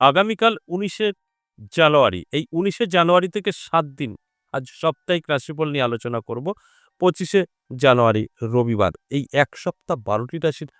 আগামীকাল ১৯শে জানুয়ারি। এই ১৯শে জানুয়ারি থেকে ৭ দিন আজ সাপ্তাহিক রাশিফল নিয়ে আলোচনা করব। ২৫শে জানুয়ারি রবিবার। এই ১ সপ্তাহ ১২টি রাশির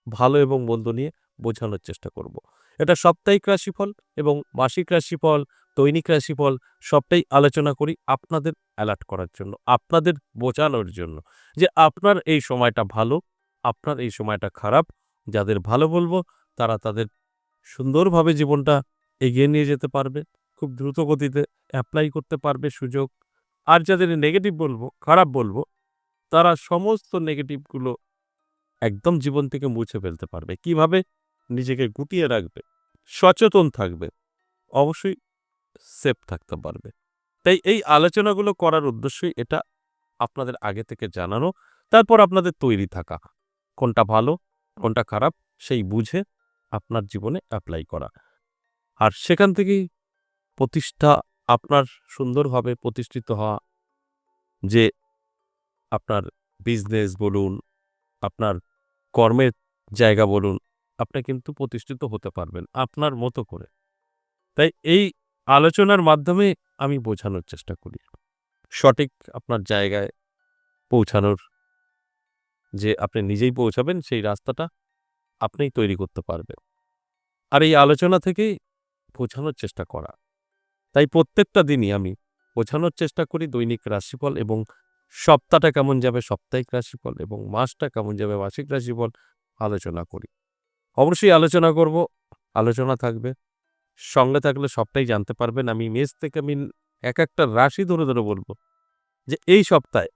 ভালো এবং মন্দ নিয়ে বোঝানোর চেষ্টা করব। এটা সাপ্তাহিক রাশিফল এবং মাসিক রাশিফল, দৈনিক রাশিফল সবটাই আলোচনা করি আপনাদের অ্যালার্ট করার জন্য, আপনাদের বোঝানোর জন্য যে আপনার এই সময়টা ভালো, আপনার এই সময়টা খারাপ। যাদের ভালো বলব তারা তাদের সুন্দরভাবে জীবনটা এগিয়ে নিয়ে যেতে পারবে। খুব দ্রুত গতিতে এপ্লাই করতে পারবে সুযোগ। আর যাদের নেগেটিভ বলবো, খারাপ বলবো, তারা সমস্ত নেগেটিভগুলো একদম জীবন থেকে মুছে ফেলতে পারবে। কিভাবে? নিজেকে গুটিয়ে রাখবে, সচেতন থাকবে, অবশ্যই সেফ থাকতে পারবে। তাই এই আলোচনাগুলো করার উদ্দেশ্যই এটা আপনাদের আগে থেকে জানানো, তারপর আপনাদের তৈরি থাকা। কোনটা ভালো, কোনটা খারাপ সেই বুঝে আপনার জীবনে এপ্লাই করা। আর সেখান থেকেই প্রতিষ্ঠা আপনার সুন্দরভাবে প্রতিষ্ঠিত হওয়া, যে আপনার বিজনেস বলুন, আপনার কর্মের জায়গা বলুন, আপনি কিন্তু প্রতিষ্ঠিত হতে পারবেন আপনার মতো করে। তাই এই আলোচনার মাধ্যমে আমি বোঝানোর চেষ্টা করি। সঠিক আপনার জায়গায় পৌঁছানোর, যে আপনি নিজেই পৌঁছাবেন সেই রাস্তাটা আপনিই তৈরি করতে পারবেন। আর এই আলোচনা থেকেই বোঝানোর চেষ্টা করা। তাই প্রত্যেকটা দিনই আমি বোঝানোর চেষ্টা করি দৈনিক রাশিফল এবং সপ্তাহটা কেমন যাবে সাপ্তাহিক রাশিফল এবং মাসটা কেমন যাবে মাসিক রাশিফল আলোচনা করি। অবশ্যই আলোচনা করব, আলোচনা থাকবে। সঙ্গে থাকলে সবটাই জানতে পারবেন। আমি মেষ থেকে এক একটা রাশি ধরে, ধরে বলব যে এই সপ্তাহে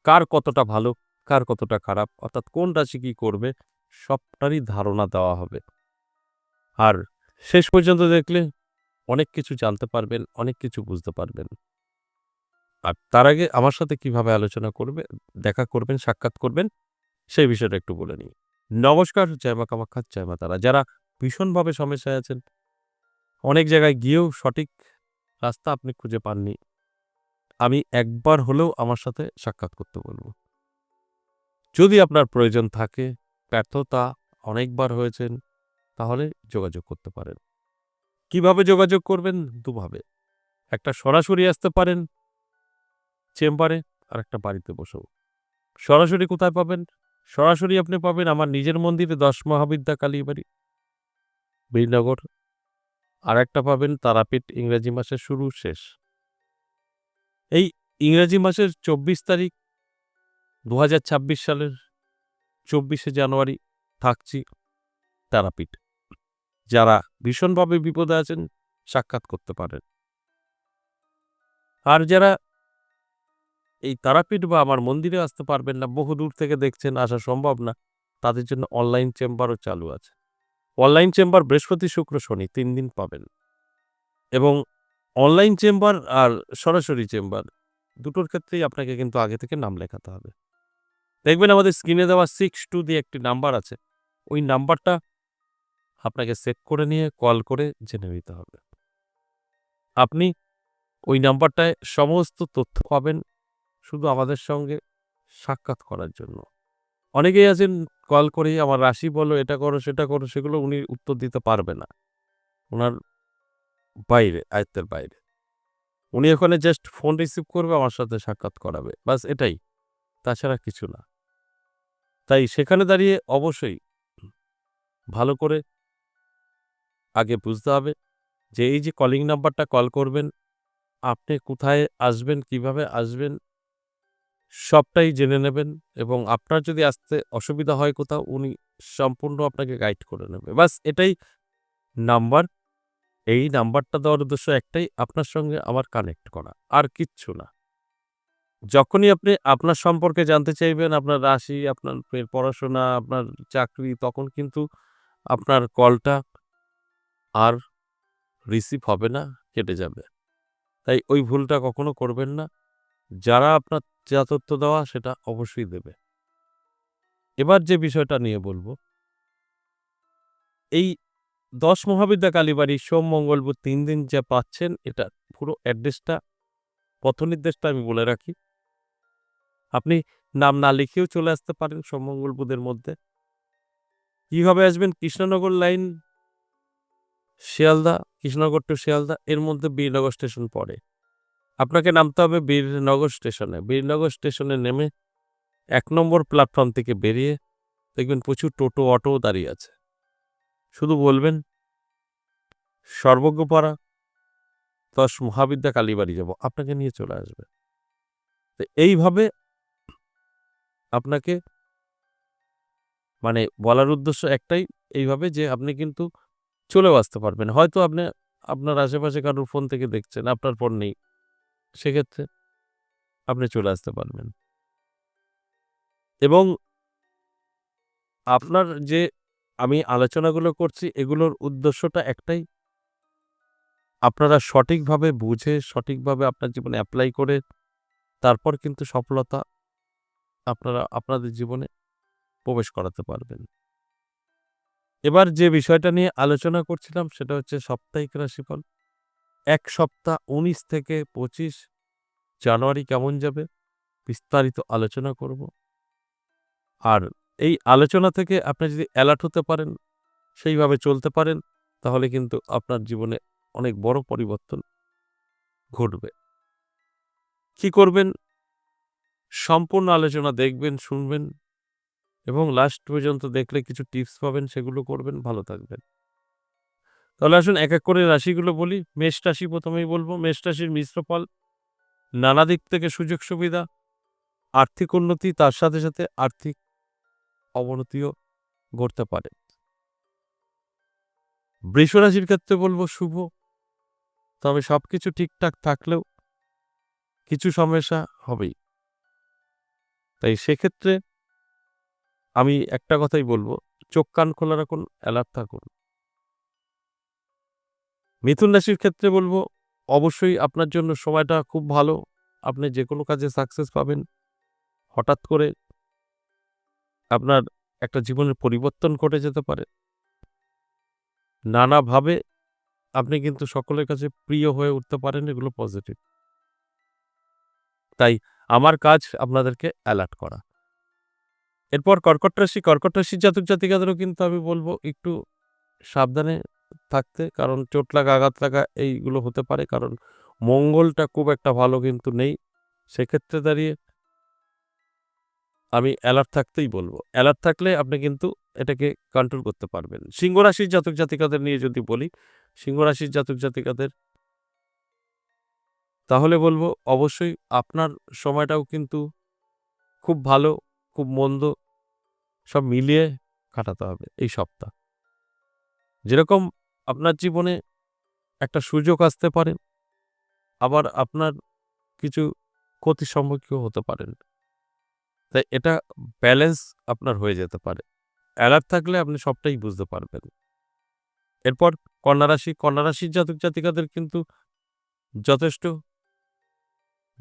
কার কতটা ভালো, কার কতটা খারাপ, অর্থাৎ কোন রাশি কি করবে সবটারই ধারণা দেওয়া হবে। আর শেষ পর্যন্ত দেখলে অনেক কিছু জানতে পারবেন, অনেক কিছু বুঝতে পারবেন। আর তার আগে আমার সাথে কিভাবে আলোচনা করবে, দেখা করবেন, সাক্ষাৎ করবেন সেই বিষয়টা একটু বলে নিই। নমস্কার, জয় মা কামাখ্যা, জয় মা তারা। যারা ভীষণভাবে সমস্যায় আছেন, অনেক জায়গায় গিয়েও সঠিক রাস্তা আপনি খুঁজে পাননি, আমি একবার হলেও আমার সাথে সাক্ষাৎ করতে বলব। যদি আপনার প্রয়োজন থাকে, ব্যর্থতা অনেকবার হয়েছেন, তাহলে যোগাযোগ করতে পারেন। কিভাবে যোগাযোগ করবেন? দুভাবে। একটা সরাসরি আসতে পারেন চেম্বারে, আরেকটা বাড়িতে বসেও। সরাসরি কোথায় পাবেন? সরাসরি আপনি পাবেন আমার নিজের মন্দিরে ১০ মহাবিদ্যা কালীবাড়ি, বীরনগর। আরেকটা পাবেন তারাপীঠ, ইংরেজি মাসের শুরু শেষ। এই ইংরেজি মাসের ২৪ তারিখ ২০২৬ সালের ২৪শে জানুয়ারি থাকছি তারাপীঠ। যারা ভীষণভাবে বিপদে আছেন সাক্ষাৎ করতে পারেন। আর যারা এই তারাপীঠ বা আমার মন্দিরে আসতে পারবেন না, বহু দূর থেকে দেখছেন, আসা সম্ভব না, তাদের জন্য অনলাইন চেম্বারও চালু আছে। অনলাইন চেম্বার বৃহস্পতি, শুক্র, শনি ৩ দিন পাবেন এবং অনলাইন চেম্বার আর সরাসরি চেম্বার দুটোর ক্ষেত্রেই আপনাকে কিন্তু আগে থেকে নাম লেখাতে হবে। দেখবেন আমাদের স্ক্রিনে দেওয়া 62 দিয়ে একটি নাম্বার আছে। ওই নাম্বারটা আপনাকে সেভ করে নিয়ে কল করে জেনে নিতে হবে। আপনি ওই নাম্বারটায় সমস্ত তথ্য পাবেন শুধু আমাদের সঙ্গে সাক্ষাৎ করার জন্য। অনেকেই আছেন কল করেই আমার রাশি বলো, এটা করো, সেটা করো, সেগুলো উনি উত্তর দিতে পারবে না। উনার বাইরে, আয়ত্তের বাইরে। উনি ওখানে জাস্ট ফোন রিসিভ করবে, আমার সাথে সাক্ষাৎ করাবে। বাস এটাই। তাছাড়া কিছু না। তাই সেখানে দাঁড়িয়ে অবশ্যই ভালো করে আগে বুঝতে হবে যে এই যে কলিং নাম্বারটা কল করবেন, আপনি কোথায় আসবেন, কিভাবে আসবেন সবটাই জেনে নেবেন এবং আপনার যদি আসতে অসুবিধা হয় কোথাও, উনি সম্পূর্ণ আপনাকে গাইড করে নেবে। বাস এটাই নাম্বার। এই নাম্বারটা দেওয়ার উদ্দেশ্য একটাই, আপনার সঙ্গে আমার কানেক্ট করা। আর কিচ্ছু না। যখনই আপনি আপনার সম্পর্কে জানতে চাইবেন, আপনার রাশি, আপনার মেয়ের পড়াশোনা, আপনার চাকরি, তখন কিন্তু আপনার কলটা আর রিসিভ হবে না, কেটে যাবে। তাই ওই ভুলটা কখনো করবেন না। যারা আপনার যা তথ্য দেওয়া সেটা অবশ্যই দেবে। এবার যে বিষয়টা নিয়ে বলব, এই ১০ মহাবিদ্যা কালীবাড়ি সোম, মঙ্গল, বুধ ৩ দিন যা পাচ্ছেন, এটা পুরো অ্যাড্রেসটা, পথ নির্দেশটা আমি বলে রাখি। আপনি নাম না লিখেও চলে আসতে পারেন সোম, মঙ্গল, বুধের মধ্যে। কিভাবে আসবেন? কৃষ্ণনগর লাইন শিয়ালদা, কৃষ্ণনগর টু শিয়ালদা এর মধ্যে বীরনগর স্টেশন পড়ে। আপনাকে নামতে হবে বীরনগর স্টেশনে। বীরনগর স্টেশনে নেমে ১ নম্বর প্ল্যাটফর্ম থেকে বেরিয়ে দেখবেন প্রচুর টোটো, অটোও দাঁড়িয়ে আছে। শুধু বলবেন সর্বজ্ঞপাড়া ১০ মহাবিদ্যা কালীবাড়ি যাব। আপনাকে নিয়ে চলে আসবে। তো এইভাবে আপনাকে মানে বলার উদ্দেশ্য একটাই, এইভাবে যে আপনি কিন্তু চলেও আসতে পারবেন। হয়তো আপনার আশেপাশে কারোর ফোন থেকে দেখছেন, আপনার ফোন নেই। সেক্ষেত্রে আপনি চলে আসতে পারবেন। এবং আপনার যে আমি আলোচনাগুলো করছি এগুলোর উদ্দেশ্যটা একটাই, আপনারা সঠিকভাবে বুঝে, সঠিকভাবে আপনার জীবনে এপ্লাই করে তারপর কিন্তু সফলতা আপনারা আপনাদের জীবনে প্রবেশ করাতে পারবেন। এবার যে বিষয়টা নিয়ে আলোচনা করছিলাম সেটা হচ্ছে সাপ্তাহিক রাশিফল। ১ সপ্তাহ ১৯ থেকে ২৫ জানুয়ারি কেমন যাবে বিস্তারিত আলোচনা করব। আর এই আলোচনা থেকে আপনি যদি অ্যালার্ট হতে পারেন, সেইভাবে চলতে পারেন, তাহলে কিন্তু আপনার জীবনে অনেক বড় পরিবর্তন ঘটবে। কি করবেন? সম্পূর্ণ আলোচনা দেখবেন, শুনবেন এবং লাস্ট পর্যন্ত দেখলে কিছু টিপস পাবেন, সেগুলো করবেন, ভালো থাকবেন। তাহলে আসুন এক, এক করে রাশিগুলো বলি। মেষ রাশি প্রথমেই বলব। মেষ রাশির মিশ্র ফল, নানা দিক থেকে সুযোগ সুবিধা, আর্থিক উন্নতি, তার সাথে, সাথে আর্থিক অবনতিও ঘটতে পারে। বৃষ রাশির ক্ষেত্রে বলব শুভ, তবে সবকিছু ঠিকঠাক থাকলেও কিছু সমস্যা হবেই। তাই সেক্ষেত্রে আমি একটা কথাই বলব, চোখ কান খোলা রাখুন, অ্যালার্ট থাকুন। মিথুন রাশির ক্ষেত্রে বলব অবশ্যই আপনার জন্য সময়টা খুব ভালো। আপনি যেকোনো কাজে সাকসেস পাবেন। হঠাৎ করে আপনার একটা জীবনের পরিবর্তন ঘটে যেতে পারে। নানাভাবে আপনি কিন্তু সকলের কাছে প্রিয় হয়ে উঠতে পারেন, এগুলো পজিটিভ। তাই আমার কাজ আপনাদেরকে অ্যালার্ট করা। এরপর কর্কট রাশি। কর্কট রাশির জাতক জাতিকাদেরও কিন্তু আমি বলব একটু সাবধানে থাকতে, কারণ চোট লাগা, আঘাত লাগা এইগুলো হতে পারে। কারণ মঙ্গলটা খুব একটা ভালো কিন্তু নেই। সেক্ষেত্রে দাঁড়িয়ে আমি অ্যালার্ট থাকতেই বলব। অ্যালার্ট থাকলে আপনি কিন্তু এটাকে কন্ট্রোল করতে পারবেন। সিংহ রাশির জাতক জাতিকাদের নিয়ে যদি বলি, সিংহ রাশির জাতক জাতিকাদের তাহলে বলব অবশ্যই আপনার সময়টাও কিন্তু খুব ভালো, খুব মন্দ সব মিলিয়ে কাটাতে হবে এই সপ্তাহ। যেরকম আপনার জীবনে একটা সুযোগ আসতে পারে, আবার আপনার কিছু ক্ষতির সম্মুখীন হতে পারেন। তাই এটা ব্যালেন্স আপনার হয়ে যেতে পারে। অ্যালার্ট থাকলে আপনি সবটাই বুঝতে পারবেন। এরপর কন্যা রাশি। কন্যা রাশির জাতক জাতিকাদের কিন্তু যথেষ্ট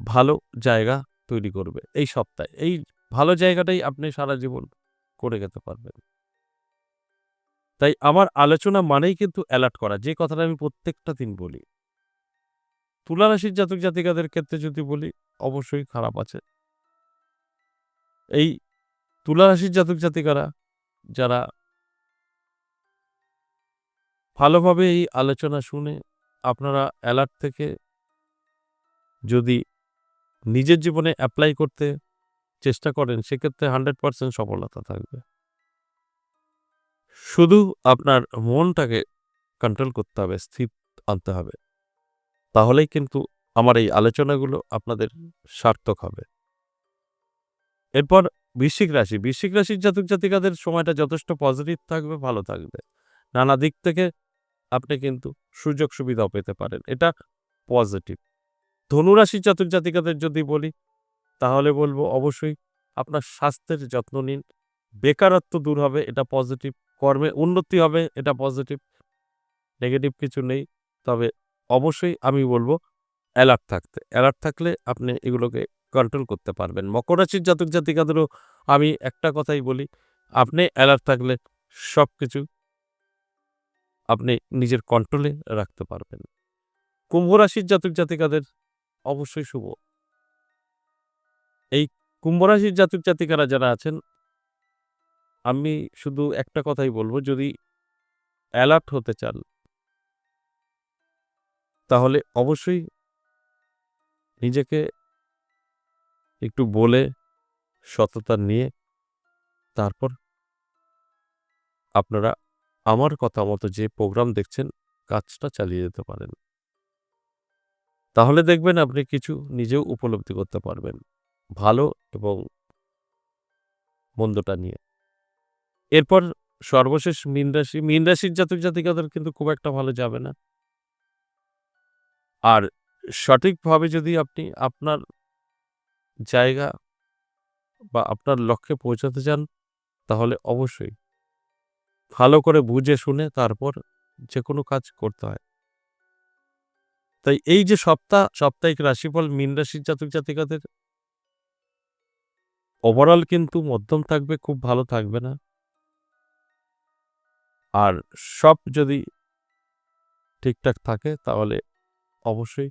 ভালো জায়গা তৈরি করবে এই সপ্তাহে। এই ভালো জায়গাটাই আপনি সারা জীবন করে যেতে পারবেন। তাই আমার আলোচনা মানেই কিন্তু অ্যালার্ট করা, যে কথাটা আমি প্রত্যেকটা দিন বলি। তুলা রাশির জাতক জাতিকাদের ক্ষেত্রে যদি বলি, অবশ্যই খারাপ আছে। এই তুলা রাশির জাতক জাতিকারা যারা ভালোভাবে এই আলোচনা শুনে আপনারা অ্যালার্ট থেকে যদি নিজের জীবনে এপ্লাই করতে চেষ্টা করেন, সেক্ষেত্রে 100% সফলতা থাকবে। শুধু আপনার মনটাকে কন্ট্রোল করতে হবে, স্থির আনতে হবে। তাহলেই কিন্তু আমার এই আলোচনাগুলো আপনাদের সার্থক হবে। এরপর বৃশ্চিক রাশি। বৃশ্চিক রাশির জাতক জাতিকাদের সময়টা যথেষ্ট পজিটিভ থাকবে, ভালো থাকবে। নানা দিক থেকে আপনি কিন্তু সুযোগ সুবিধাও পেতে পারেন। এটা পজিটিভ। ধনু রাশির জাতক জাতিকাদের যদি বলি, তাহলে বলব অবশ্যই আপনার স্বাস্থ্যের যত্ন নিন। বেকারত্ব দূর হবে, এটা পজিটিভ। কর্মে উন্নতি হবে, এটা পজিটিভ। নেগেটিভ কিছু নেই। তবে অবশ্যই আমি বলব অ্যালার্ট থাকতে। অ্যালার্ট থাকলে আপনি এগুলোকে কন্ট্রোল করতে পারবেন। মকর রাশির জাতক জাতিকাদেরও আমি একটা কথাই বলি, আপনি অ্যালার্ট থাকলে সবকিছু আপনি নিজের কন্ট্রোলে রাখতে পারবেন। কুম্ভ রাশির জাতক জাতিকাদের অবশ্যই শুভ। এই কুম্ভ রাশির জাতক জাতিকারা যারা আছেন, আমি শুধু একটা কথাই বলব, যদি অ্যালার্ট হতে চান, তাহলে অবশ্যই নিজেকে একটু বলে সততা নিয়ে তারপর আপনারা আমার কথা মতো যে প্রোগ্রাম দেখছেন কাজটা চালিয়ে যেতে পারেন। তাহলে দেখবেন আপনি কিছু নিজেও উপলব্ধি করতে পারবেন। ভালো এবং মন্দটা নিয়ে। এরপর সর্বশেষ মীন রাশি। মীন রাশির জাতক-জাতিকাদের কিন্তু খুব একটা ভালো যাবে না। আর সঠিকভাবে যদি আপনি আপনার জায়গা বা আপনার লক্ষ্যে পৌঁছাতে চান, তাহলে অবশ্যই ভালো করে বুঝে শুনে তারপর যেকোনো কাজ করতে হয়। তাই এই যে সাপ্তাহিক রাশিফল মীন রাশির জাতক-জাতিকাদের ওভারঅল কিন্তু মধ্যম থাকবে, খুব ভালো থাকবে না। আর সব যদি ঠিকঠাক থাকে তাহলে অবশ্যই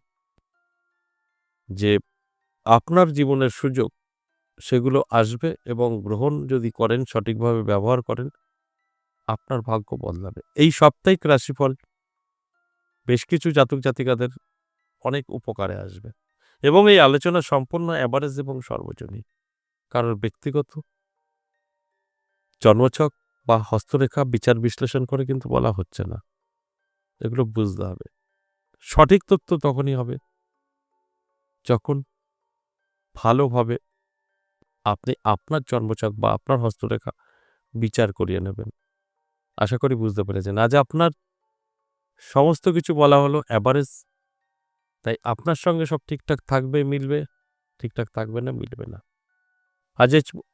যে আপনার জীবনের সুযোগ সেগুলো আসবে এবং গ্রহণ যদি করেন, সঠিকভাবে ব্যবহার করেন, আপনার ভাগ্য বদলাবে। এই সাপ্তাহিক রাশিফল বেশ কিছু জাতক-জাতিকাদের অনেক উপকারে আসবে এবং এই আলোচনা সম্পূর্ণ এভারেজ এবং সর্বজনীন। কারোর ব্যক্তিগত জন্মছক বা হস্তরেখা বিচার বিশ্লেষণ করে কিন্তু বলা হচ্ছে না। এগুলো বুঝতে হবে। সঠিক তথ্য তখনই হবে যখন ভালোভাবে আপনি আপনার জন্মছক বা আপনার হস্তরেখা বিচার করিয়ে নেবেন। আশা করি বুঝতে পেরেছেন। আজ আপনার সমস্ত কিছু বলা হলো এভারেজ। তাই আপনার সঙ্গে সব ঠিকঠাক থাকবে, মিলবে, ঠিকঠাক থাকবে না, মিলবে না।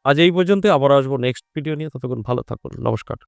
আজ এই পর্যন্তই। আবার আসবো নেক্সট ভিডিও নিয়ে। ততক্ষণ ভালো থাকুন। নমস্কার।